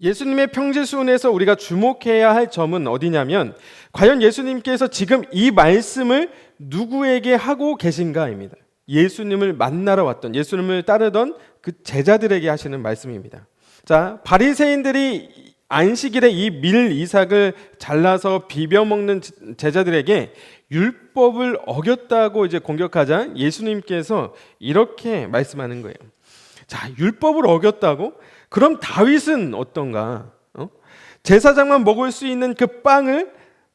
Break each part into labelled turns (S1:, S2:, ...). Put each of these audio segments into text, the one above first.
S1: 예수님의 평지순에서 우리가 주목해야 할 점은 어디냐면 과연 예수님께서 지금 이 말씀을 누구에게 하고 계신가입니다. 예수님을 만나러 왔던, 예수님을 따르던 그 제자들에게 하시는 말씀입니다. 자, 바리새인들이 안식일에 이 밀 이삭을 잘라서 비벼 먹는 제자들에게 율법을 어겼다고 이제 공격하자 예수님께서 이렇게 말씀하는 거예요. 자, 율법을 어겼다고? 그럼 다윗은 어떤가? 제사장만 먹을 수 있는 그 빵을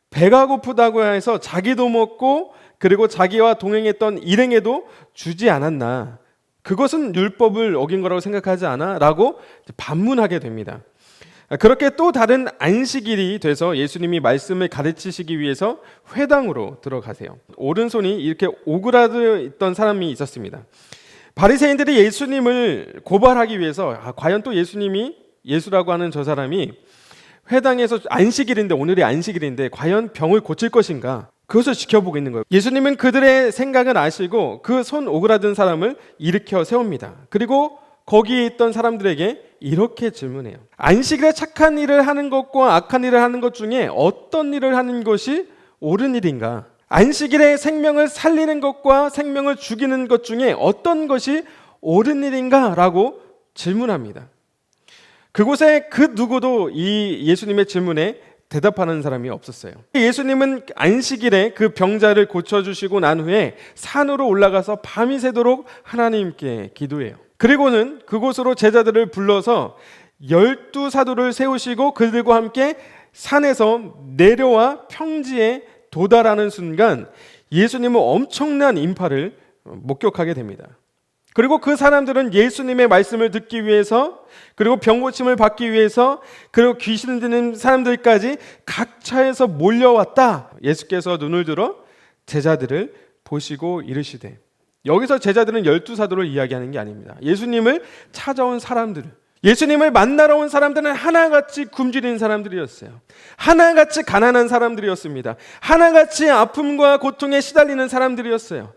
S1: 배가 고프다고 해서 자기도 먹고 그리고 자기와 동행했던 일행에도 주지 않았나? 그것은 율법을 어긴 거라고 생각하지 않아? 라고 반문하게 됩니다. 그렇게 또 다른 안식일이 돼서 예수님이 말씀을 가르치시기 위해서 회당으로 들어가세요. 오른손이 이렇게 오그라져 있던 사람이 있었습니다. 바리새인들이 예수님을 고발하기 위해서 과연 또 예수님이, 예수라고 하는 저 사람이 회당에서 안식일인데, 오늘이 안식일인데 과연 병을 고칠 것인가, 그것을 지켜보고 있는 거예요. 예수님은 그들의 생각을 아시고 그 손 오그라든 사람을 일으켜 세웁니다. 그리고 거기에 있던 사람들에게 이렇게 질문해요. 안식일에 착한 일을 하는 것과 악한 일을 하는 것 중에 어떤 일을 하는 것이 옳은 일인가? 안식일에 생명을 살리는 것과 생명을 죽이는 것 중에 어떤 것이 옳은 일인가? 라고 질문합니다. 그곳에 그 누구도 이 예수님의 질문에 대답하는 사람이 없었어요. 예수님은 안식일에 그 병자를 고쳐주시고 난 후에 산으로 올라가서 밤이 새도록 하나님께 기도해요. 그리고는 그곳으로 제자들을 불러서 12사도를 세우시고 그들과 함께 산에서 내려와 평지에 도달하는 순간 예수님은 엄청난 인파를 목격하게 됩니다. 그리고 그 사람들은 예수님의 말씀을 듣기 위해서, 그리고 병고침을 받기 위해서, 그리고 귀신 들린 사람들까지 각 차에서 몰려왔다. 예수께서 눈을 들어 제자들을 보시고 이르시되, 여기서 제자들은 12사도를 이야기하는 게 아닙니다. 예수님을 찾아온 사람들, 예수님을 만나러 온 사람들은 하나같이 굶주린 사람들이었어요. 하나같이 가난한 사람들이었습니다. 하나같이 아픔과 고통에 시달리는 사람들이었어요.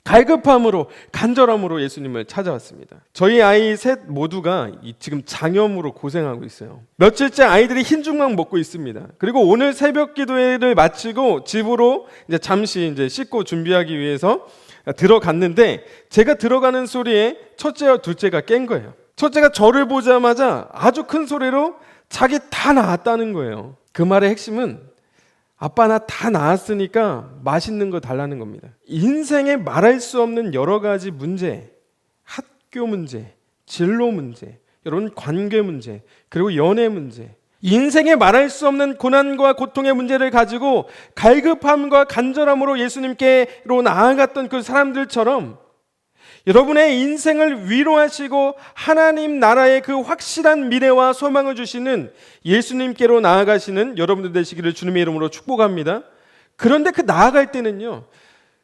S1: 갈급함으로, 간절함으로 예수님을 찾아왔습니다. 저희 아이 셋 모두가 지금 장염으로 고생하고 있어요. 며칠째 아이들이 흰죽만 먹고 있습니다. 그리고 오늘 새벽 기도회를 마치고 집으로 이제 잠시 이제 씻고 준비하기 위해서 들어갔는데, 제가 들어가는 소리에 첫째와 둘째가 깬 거예요. 첫째가 저를 보자마자 아주 큰 소리로 자기 다 나았다는 거예요. 그 말의 핵심은 아빠 나 다 나았으니까 맛있는 거 달라는 겁니다. 인생에 말할 수 없는 여러 가지 문제, 학교 문제, 진로 문제, 여러분 관계 문제, 그리고 연애 문제, 인생에 말할 수 없는 고난과 고통의 문제를 가지고 갈급함과 간절함으로 예수님께로 나아갔던 그 사람들처럼 여러분의 인생을 위로하시고 하나님 나라의 그 확실한 미래와 소망을 주시는 예수님께로 나아가시는 여러분들 되시기를 주님의 이름으로 축복합니다. 그런데 그 나아갈 때는요,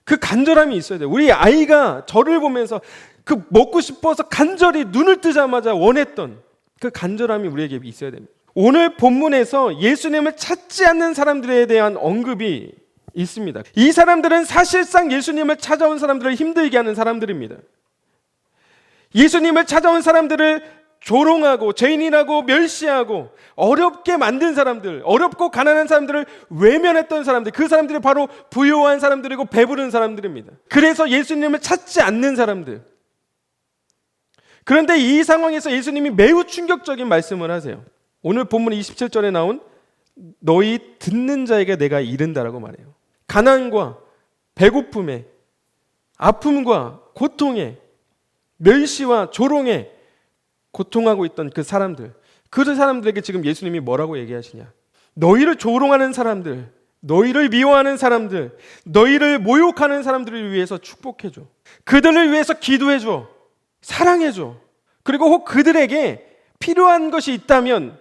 S1: 그 간절함이 있어야 돼요. 우리 아이가 저를 보면서 그 먹고 싶어서 간절히 눈을 뜨자마자 원했던 그 간절함이 우리에게 있어야 됩니다. 오늘 본문에서 예수님을 찾지 않는 사람들에 대한 언급이 있습니다. 이 사람들은 사실상 예수님을 찾아온 사람들을 힘들게 하는 사람들입니다. 예수님을 찾아온 사람들을 조롱하고 죄인이라고 멸시하고 어렵게 만든 사람들, 어렵고 가난한 사람들을 외면했던 사람들, 그 사람들이 바로 부유한 사람들이고 배부른 사람들입니다. 그래서 예수님을 찾지 않는 사람들. 그런데 이 상황에서 예수님이 매우 충격적인 말씀을 하세요. 오늘 본문 27절에 나온 너희 듣는 자에게 내가 이른다라고 말해요. 가난과 배고픔에, 아픔과 고통에, 멸시와 조롱에 고통하고 있던 그 사람들, 그 사람들에게 지금 예수님이 뭐라고 얘기하시냐? 너희를 조롱하는 사람들, 너희를 미워하는 사람들, 너희를 모욕하는 사람들을 위해서 축복해줘. 그들을 위해서 기도해줘. 사랑해줘. 그리고 혹 그들에게 필요한 것이 있다면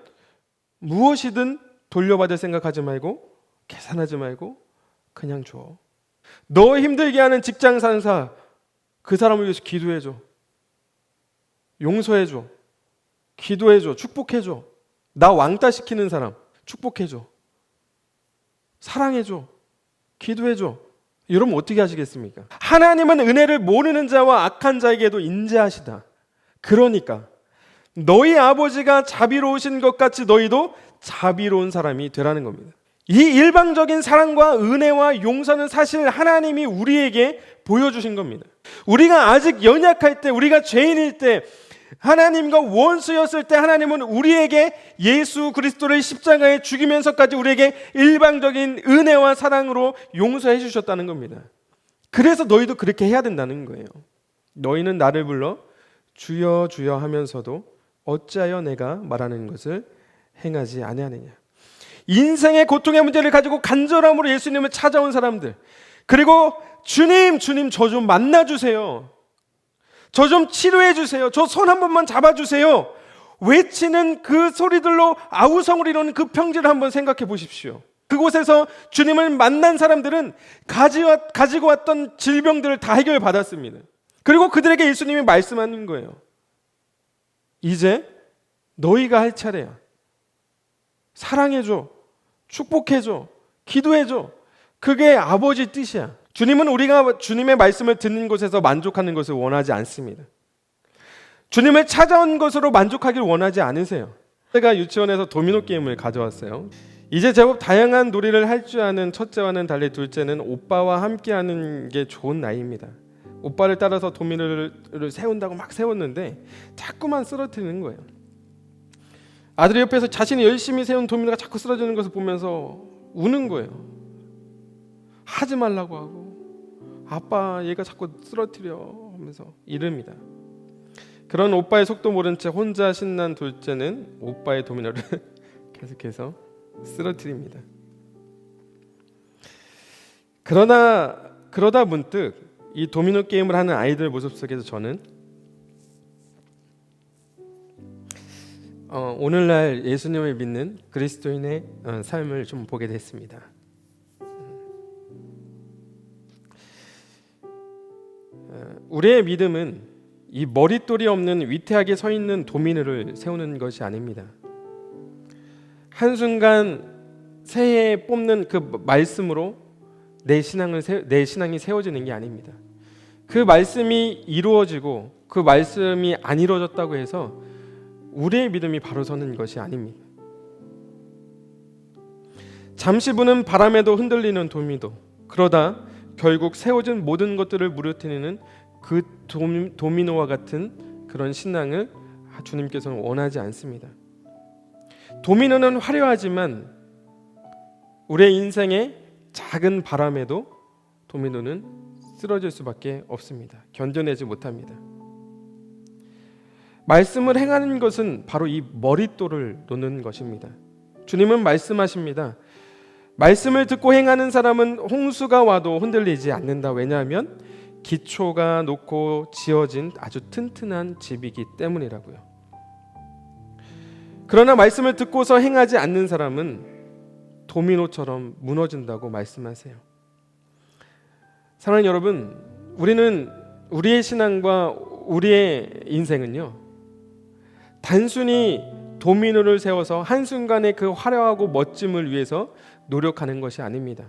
S1: 무엇이든 돌려받을 생각하지 말고, 계산하지 말고 그냥 줘. 너 힘들게 하는 직장 상사, 그 사람을 위해서 기도해줘. 용서해줘. 기도해줘. 축복해줘. 나 왕따 시키는 사람 축복해줘. 사랑해줘. 기도해줘. 여러분 어떻게 하시겠습니까? 하나님은 은혜를 모르는 자와 악한 자에게도 인자하시다. 그러니까 너희 아버지가 자비로우신 것 같이 너희도 자비로운 사람이 되라는 겁니다. 이 일방적인 사랑과 은혜와 용서는 사실 하나님이 우리에게 보여주신 겁니다. 우리가 아직 연약할 때, 우리가 죄인일 때, 하나님과 원수였을 때 하나님은 우리에게 예수 그리스도를 십자가에 죽이면서까지 우리에게 일방적인 은혜와 사랑으로 용서해 주셨다는 겁니다. 그래서 너희도 그렇게 해야 된다는 거예요. 너희는 나를 불러 주여 주여 하면서도 어찌하여 내가 말하는 것을 행하지 아니하느냐. 인생의 고통의 문제를 가지고 간절함으로 예수님을 찾아온 사람들, 그리고 주님 저 좀 만나주세요, 저 좀 치료해주세요, 저 손 한 번만 잡아주세요 외치는 그 소리들로 아우성을 이루는 그 평지를 한번 생각해 보십시오. 그곳에서 주님을 만난 사람들은 가지고 왔던 질병들을 다 해결받았습니다. 그리고 그들에게 예수님이 말씀하는 거예요. 이제 너희가 할 차례야. 사랑해줘, 축복해줘, 기도해줘. 그게 아버지 뜻이야. 주님은 우리가 주님의 말씀을 듣는 곳에서 만족하는 것을 원하지 않습니다. 주님을 찾아온 것으로 만족하길 원하지 않으세요. 제가 유치원에서 도미노 게임을 가져왔어요. 이제 제법 다양한 놀이를 할 줄 아는 첫째와는 달리 둘째는 오빠와 함께하는 게 좋은 나이입니다. 오빠를 따라서 도미노를 세운다고 막 세웠는데 자꾸만 쓰러뜨리는 거예요. 아들이 옆에서 자신이 열심히 세운 도미노가 자꾸 쓰러지는 것을 보면서 우는 거예요. 하지 말라고 하고, 아빠 얘가 자꾸 쓰러뜨려 하면서 이릅니다. 그런 오빠의 속도 모른 채 혼자 신난 둘째는 오빠의 도미노를 계속해서 쓰러뜨립니다. 그러다 문득 이 도미노 게임을 하는 아이들 모습 속에서 저는 오늘날 예수님을 믿는 그리스도인의 삶을 좀 보게 됐습니다. 우리의 믿음은 이 머릿돌이 없는 위태하게 서 있는 도미노를 세우는 것이 아닙니다. 한순간 새해 뽑는 그 말씀으로 내 신앙이 세워지는 게 아닙니다. 그 말씀이 이루어지고 그 말씀이 안 이루어졌다고 해서 우리의 믿음이 바로 서는 것이 아닙니다. 잠시 부는 바람에도 흔들리는 도미노, 그러다 결국 세워진 모든 것들을 무너뜨리는 그 도미노와 같은 그런 신앙을 주님께서는 원하지 않습니다. 도미노는 화려하지만 우리의 인생의 작은 바람에도 도미노는 쓰러질 수밖에 없습니다. 견뎌내지 못합니다. 말씀을 행하는 것은 바로 이 머릿돌을 놓는 것입니다. 주님은 말씀하십니다. 말씀을 듣고 행하는 사람은 홍수가 와도 흔들리지 않는다. 왜냐하면 기초가 놓고 지어진 아주 튼튼한 집이기 때문이라고요. 그러나 말씀을 듣고서 행하지 않는 사람은 도미노처럼 무너진다고 말씀하세요. 사랑하는 여러분, 우리의 신앙과 우리의 인생은요, 단순히 도미노를 세워서 한순간에 그 화려하고 멋짐을 위해서 노력하는 것이 아닙니다.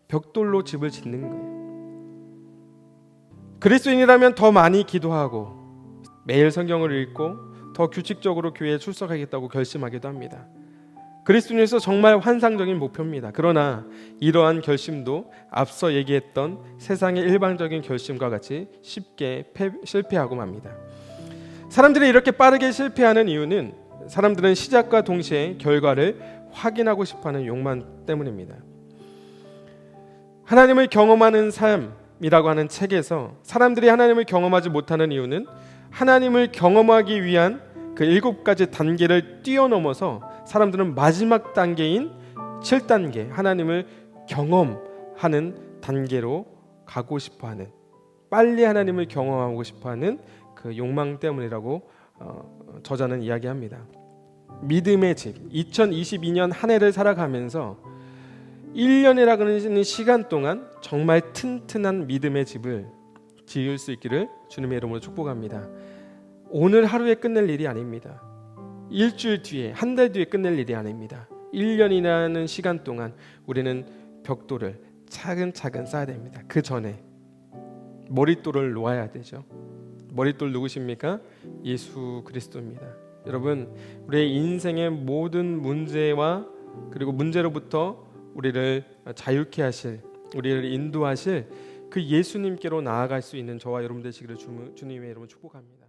S1: 벽돌로 집을 짓는 거예요. 그리스도인이라면 더 많이 기도하고 매일 성경을 읽고 더 규칙적으로 교회에 출석하겠다고 결심하기도 합니다. 그리스도인에서 정말 환상적인 목표입니다. 그러나 이러한 결심도 앞서 얘기했던 세상의 일반적인 결심과 같이 쉽게 실패하고 맙니다. 사람들이 이렇게 빠르게 실패하는 이유는 사람들은 시작과 동시에 결과를 확인하고 싶어하는 욕망 때문입니다. 하나님을 경험하는 삶이라고 하는 책에서 사람들이 하나님을 경험하지 못하는 이유는 하나님을 경험하기 위한 그 7가지 단계를 뛰어넘어서 사람들은 마지막 단계인 7단계 하나님을 경험하는 단계로 가고 싶어하는, 빨리 하나님을 경험하고 싶어하는 그 욕망 때문이라고 저자는 이야기합니다. 믿음의 집, 2022년 한 해를 살아가면서 1년이라고 하는 시간 동안 정말 튼튼한 믿음의 집을 지을 수 있기를 주님의 이름으로 축복합니다. 오늘 하루에 끝낼 일이 아닙니다. 일주일 뒤에, 한 달 뒤에 끝낼 일이 아닙니다. 1년이라는 시간 동안 우리는 벽돌을 차근차근 쌓아야 됩니다. 그 전에 머릿돌을 놓아야 되죠. 머릿돌 누구십니까? 예수 그리스도입니다. 여러분, 우리의 인생의 모든 문제와 그리고 문제로부터 우리를 자유케 하실, 우리를 인도하실 그 예수님께로 나아갈 수 있는 저와 여러분 되시기를 주님의 이름으로 축복합니다.